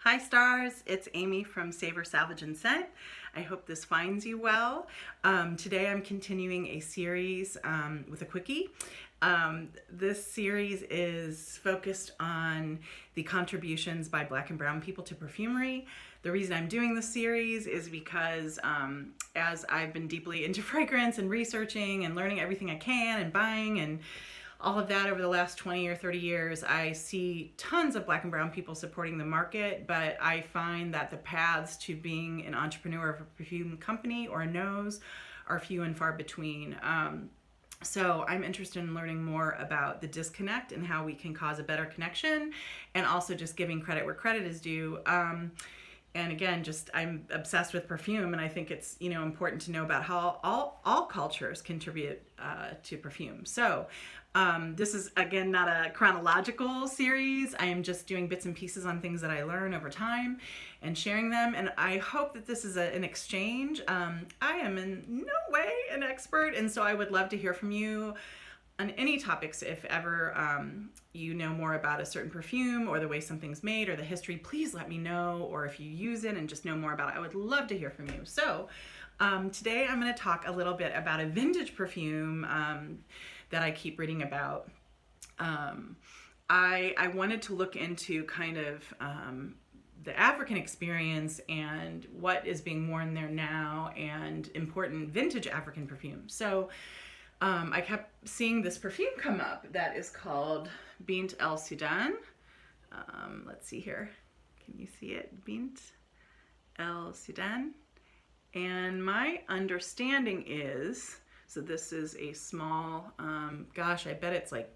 Hi stars, it's Amy from Savor, Salvage, and Scent. I hope this finds you well. Today I'm continuing a series with a quickie. This series is focused on the contributions by Black and Brown people to perfumery. The reason I'm doing this series is because as I've been deeply into fragrance and researching and learning everything I can and buying and all of that over the last 20 or 30 years, I see tons of Black and Brown people supporting the market, but I find that the paths to being an entrepreneur of a perfume company or a nose are few and far between. So I'm interested in learning more about the disconnect and how we can cause a better connection, and also just giving credit where credit is due. And again, just I'm obsessed with perfume, and I think it's important to know about how all cultures contribute to perfume. So this is again not a chronological series. I am just doing bits and pieces on things that I learn over time and sharing them. And I hope that this is an exchange. I am in no way an expert, and so I would love to hear from you on any topics. If ever you know more about a certain perfume or the way something's made or the history, please let me know. Or if you use it and just know more about it, I would love to hear from you. So today I'm going to talk a little bit about a vintage perfume that I keep reading about. I wanted to look into kind of the African experience and what is being worn there now and important vintage African perfumes. So I kept seeing this perfume come up that is called Bint el Sudan. Let's see here. Can you see it? Bint el Sudan. And my understanding is, so this is a small, gosh, I bet it's like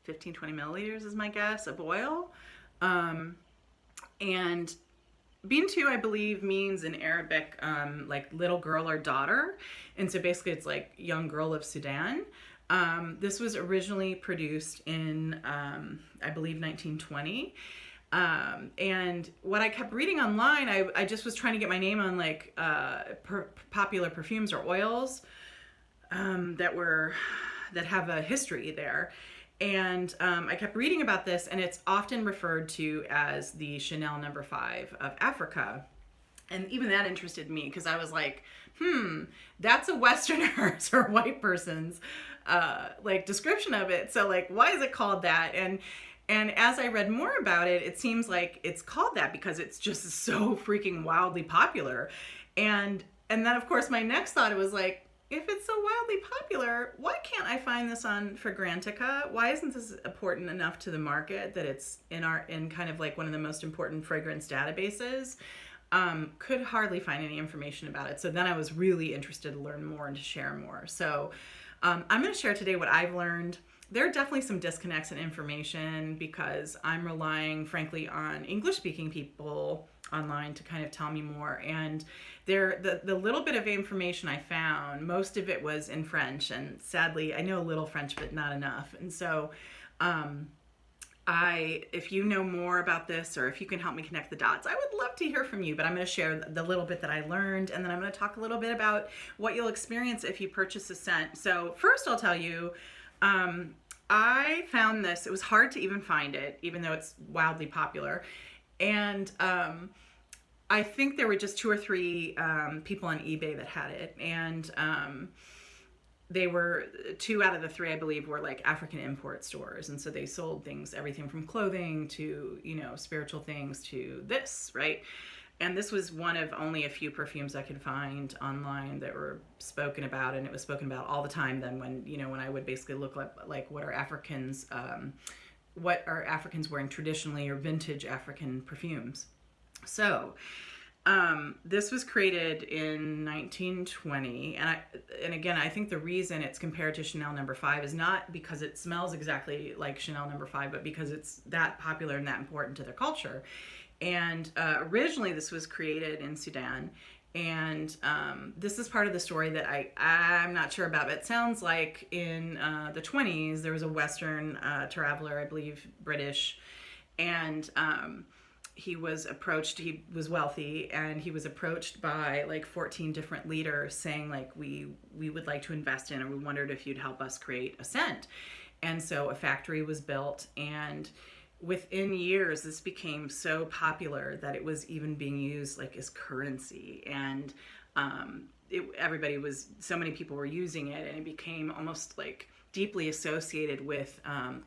15, 20 milliliters is my guess of oil. And Bintu, I believe, means in Arabic like little girl or daughter. And so basically it's like young girl of Sudan. This was originally produced in, I believe, 1920. And what I kept reading online, I just was trying to get my name on like popular perfumes or oils that have a history there. And I kept reading about this, and it's often referred to as the Chanel No. 5 of Africa. And even that interested me because I was like, that's a Westerner's or white person's like description of it. So like, why is it called that? And as I read more about it, it seems like it's called that because it's just so freaking wildly popular. And then of course my next thought was like, if it's so wildly popular, why can't I find this on Fragrantica? Why isn't this important enough to the market that it's in kind of like one of the most important fragrance databases? Could hardly find any information about it. So then I was really interested to learn more and to share more. So I'm going to share today what I've learned. There are definitely some disconnects in information because I'm relying, frankly, on English-speaking people online to kind of tell me more. And the little bit of information I found, most of it was in French. And sadly, I know a little French, but not enough. And so if you know more about this or if you can help me connect the dots, I would love to hear from you. But I'm going to share the little bit that I learned, and then I'm going to talk a little bit about what you'll experience if you purchase a scent. So first I'll tell you, I found this, it was hard to even find it, even though it's wildly popular. And I think there were just 2 or 3 people on eBay that had it. And they were 2 out of the 3, I believe, were like African import stores. And so they sold things, everything from clothing to, spiritual things to this, right? And this was one of only a few perfumes I could find online that were spoken about, and it was spoken about all the time then when I would basically look up like what are Africans wearing traditionally or vintage African perfumes. So this was created in 1920, and again, I think the reason it's compared to Chanel No. 5 is not because it smells exactly like Chanel No. 5, but because it's that popular and that important to their culture. And originally this was created in Sudan. And this is part of the story that I'm not sure about, but it sounds like in the 20s, there was a Western traveler, I believe British, and he was wealthy, and he was approached by like 14 different leaders saying like, we would like to invest in, and we wondered if you'd help us create a scent. And so a factory was built, and within years, this became so popular that it was even being used like as currency. And everybody was, so many people were using it, and it became almost like deeply associated with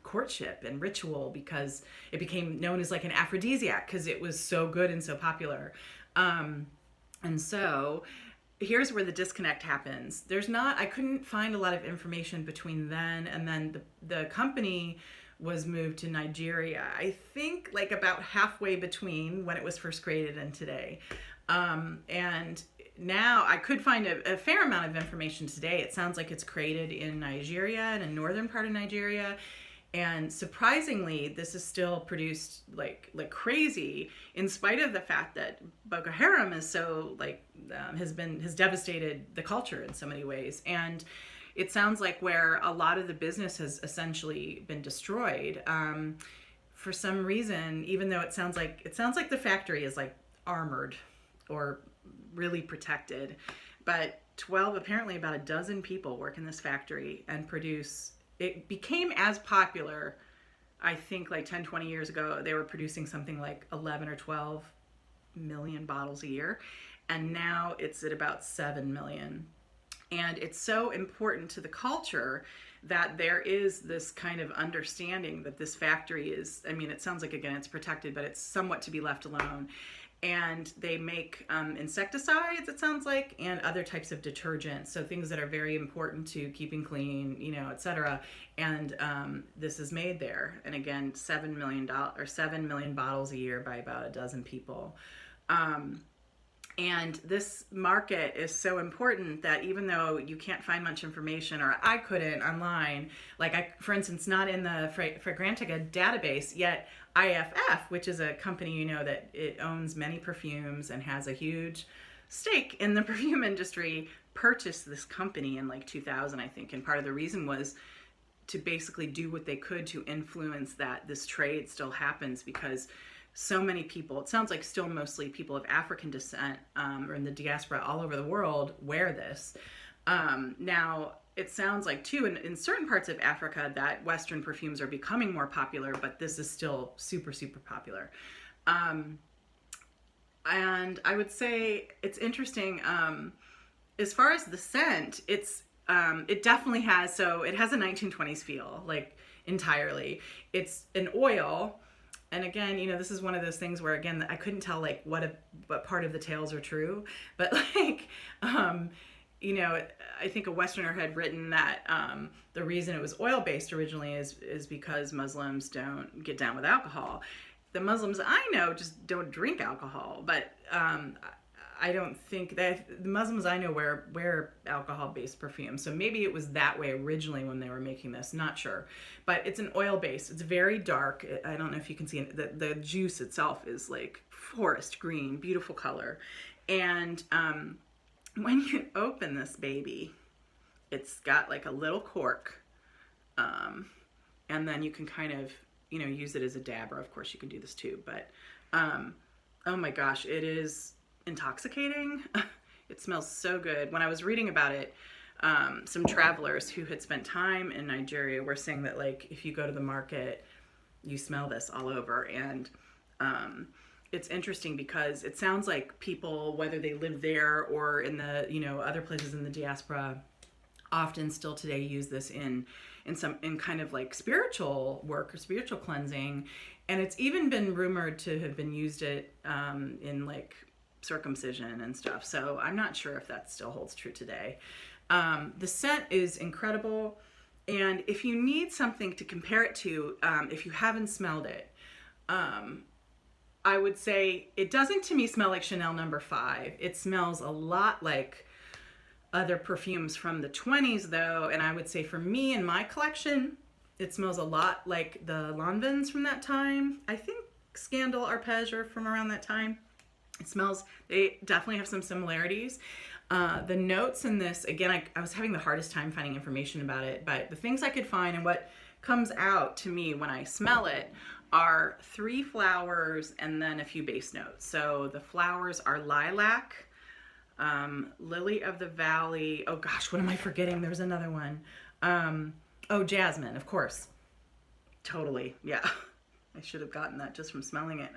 courtship and ritual, because it became known as like an aphrodisiac because it was so good and so popular. And so here's where the disconnect happens. I couldn't find a lot of information between then and then the company was moved to Nigeria, I think like about halfway between when it was first created and today. And now I could find a fair amount of information today. It sounds like it's created in Nigeria, in a northern part of Nigeria. And surprisingly, this is still produced like crazy, in spite of the fact that Boko Haram is so has devastated the culture in so many ways. And it sounds like where a lot of the business has essentially been destroyed. For some reason, even though it sounds like the factory is like armored or really protected, but apparently about a dozen people work in this factory and produce. It became as popular, I think like 10, 20 years ago, they were producing something like 11 or 12 million bottles a year. And now it's at about 7 million. And it's so important to the culture that there is this kind of understanding that this factory is, I mean, it sounds like, again, it's protected, but it's somewhat to be left alone. And they make insecticides, it sounds like, and other types of detergents. So things that are very important to keeping clean, et cetera. And this is made there. And again, $7 million bottles a year by about a dozen people. And this market is so important that even though you can't find much information, or I couldn't online, for instance, not in the Fragrantica database, yet IFF, which is a company, that it owns many perfumes and has a huge stake in the perfume industry, purchased this company in like 2000, I think. And part of the reason was to basically do what they could to influence that this trade still happens, because so many people, it sounds like still mostly people of African descent, or in the diaspora all over the world, wear this. Now, it sounds like too, in certain parts of Africa, that Western perfumes are becoming more popular, but this is still super, super popular. And I would say it's interesting, as far as the scent, it definitely has, so it has a 1920s feel, like entirely. It's an oil. And again, this is one of those things where, again, I couldn't tell like what part of the tales are true, but like, I think a Westerner had written that the reason it was oil-based originally is because Muslims don't get down with alcohol. The Muslims I know just don't drink alcohol, but I don't think that the Muslims I know wear alcohol-based perfume. So maybe it was that way originally when they were making this. Not sure, but it's an oil-based. It's very dark. I don't know if you can see it. The juice itself is like forest green, beautiful color. And when you open this baby, it's got like a little cork, and then you can kind of use it as a dabber. Of course, you can do this too. But oh my gosh, it is intoxicating. It smells so good. When I was reading about it, some travelers who had spent time in Nigeria were saying that like if you go to the market, you smell this all over. And it's interesting because it sounds like people, whether they live there or in the other places in the diaspora, often still today use this in kind of like spiritual work or spiritual cleansing. And it's even been rumored to have been used in like circumcision and stuff. So I'm not sure if that still holds true today. The scent is incredible. And if you need something to compare it to, if you haven't smelled it, I would say it doesn't to me smell like Chanel No. 5. It smells a lot like other perfumes from the 20s though. And I would say for me in my collection, it smells a lot like the Lanvins from that time. I think Scandal Arpege are from around that time. They definitely have some similarities. The notes in this, again, I was having the hardest time finding information about it, but the things I could find and what comes out to me when I smell it are 3 flowers and then a few base notes. So the flowers are lilac, lily of the valley. Oh gosh, what am I forgetting? There's another one. Jasmine, of course. Totally, yeah. I should have gotten that just from smelling it.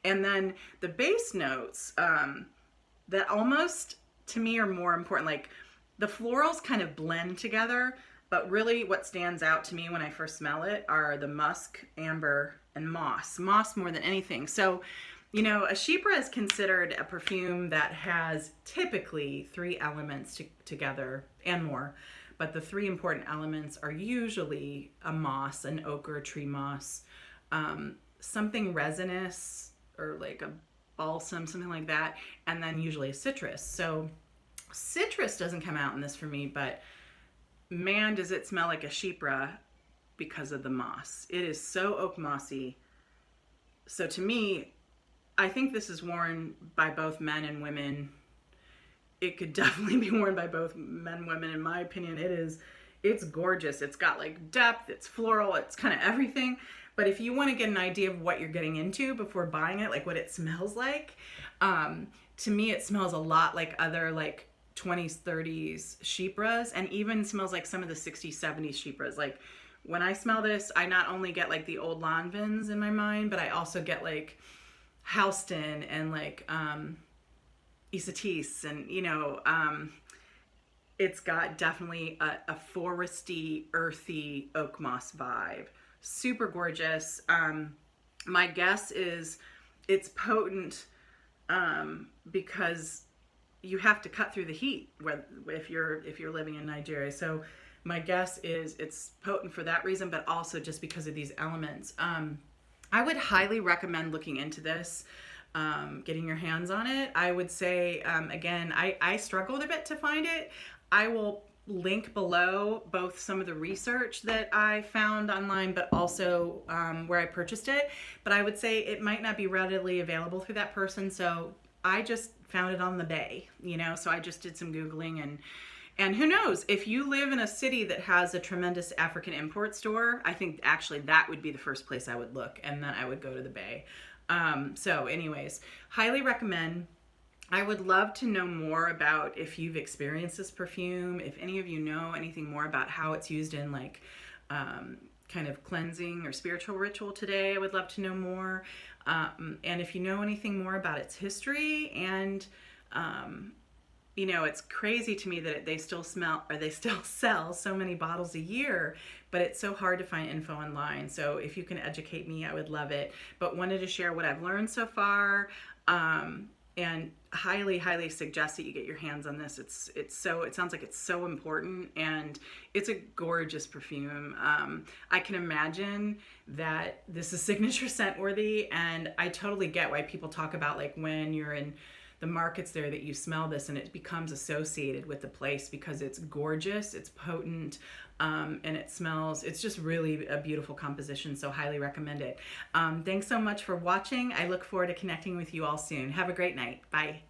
And then the base notes that almost to me are more important. Like the florals kind of blend together, but really what stands out to me when I first smell it are the musk, amber, and moss. Moss more than anything. So, you know, a chypre is considered a perfume that has typically 3 elements together and more. But the 3 important elements are usually a moss, an ochre, tree moss, something resinous or like a balsam, something like that, and then usually a citrus. So citrus doesn't come out in this for me, but man, does it smell like a chypre because of the moss. It is so oak mossy. So to me, I think this is worn by both men and women. It could definitely be worn by both men and women. In my opinion, it's gorgeous. It's got like depth, it's floral, it's kind of everything. But if you want to get an idea of what you're getting into before buying it, like what it smells like, to me it smells a lot like other like 20s, 30s chypres, and even smells like some of the 60s, 70s chypres. Like when I smell this, I not only get like the old Lanvins in my mind, but I also get like Houston and like Isatis, and you know, it's got definitely a foresty, earthy oak moss vibe. Super gorgeous. My guess is it's potent because you have to cut through the heat if you're living in Nigeria. So my guess is it's potent for that reason, but also just because of these elements. I would highly recommend looking into this, getting your hands on it. I would say, again, I struggled a bit to find it. I will link below both some of the research that I found online, but also where I purchased it. But I would say it might not be readily available through that person. So I just found it on the bay, you know, so I just did some Googling, and who knows, if you live in a city that has a tremendous African import store, I think actually that would be the first place I would look, and then I would go to the bay. So anyways, highly recommend. I would love to know more about if you've experienced this perfume, if any of you know anything more about how it's used in like kind of cleansing or spiritual ritual today. I would love to know more. And if you know anything more about its history, and you know, it's crazy to me that they still sell so many bottles a year, but it's so hard to find info online. So if you can educate me, I would love it. But wanted to share what I've learned so far. And highly suggest that you get your hands on this. It sounds like it's so important, and it's a gorgeous perfume. I can imagine that this is signature scent worthy, and I totally get why people talk about like when you're in the markets there that you smell this and it becomes associated with the place, because it's gorgeous, it's potent, and it smells, it's just really a beautiful composition. So highly recommend it. Thanks so much for watching. I look forward to connecting with you all soon. Have a great night. Bye.